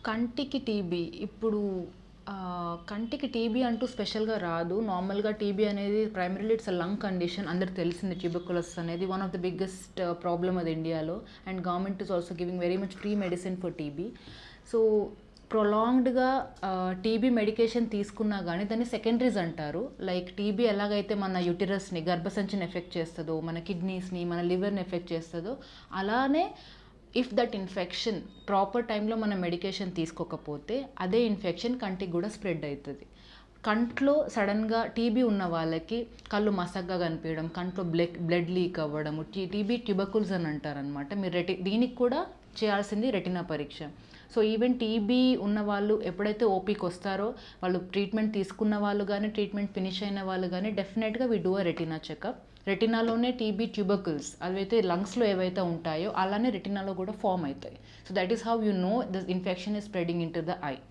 కంటికి టీబీ ఇప్పుడు కంటికి టీబీ అంటూ స్పెషల్‌గా రాదు. నార్మల్‌గా టీబీ అనేది primarily it's a lung condition. అందరికి తెలిసింది ట్యూబర్క్యులోసిస్ అనేది one of the biggest problem అది ఇండియాలో. And government is also giving very much free medicine for TB. So ప్రొలాంగ్డ్‌గా టీబీ మెడికేషన్ తీసుకున్నా గానీ దాన్ని సెకండరీస్ అంటారు. లైక్ టీబీ ఎలాగైతే మన యూటరస్‌ని, గర్భసంచిని ఎఫెక్ట్ చేస్తదో, మన కిడ్నీస్‌ని, మన లివర్‌ని ఎఫెక్ట్ చేస్తదో, అలానే ఇఫ్ దట్ ఇన్ఫెక్షన్ ప్రాపర్ టైంలో మనం మెడికేషన్ తీసుకోకపోతే అదే ఇన్ఫెక్షన్ కంటికి కూడా స్ప్రెడ్ అవుతుంది. కంట్లో సడన్గా టీబీ ఉన్న వాళ్ళకి కళ్ళు మసగ్గా కనిపించడం, కంట్లో బ్లడ్ లీక్ అవ్వడము, టీబీ ట్యూబర్కుల్స్ అని అంటారనమాట. మీరు దీనికి కూడా చేయాల్సింది రెటినా పరీక్ష. సో ఈవెన్ టీబీ ఉన్న వాళ్ళు ఎప్పుడైతే ఓపీకి వస్తారో వాళ్ళు ట్రీట్మెంట్ తీసుకున్న వాళ్ళు కానీ ట్రీట్మెంట్ ఫినిష్ అయిన వాళ్ళు కానీ డెఫినెట్గా we do a retina checkup. రెటినాలోనే టీబీ ట్యూబర్కుల్స్ అవైతే లంగ్స్లో ఏవైతే ఉంటాయో అలానే రెటినాలో కూడా ఫామ్ అవుతాయి. So that is how you know this infection is spreading into the I.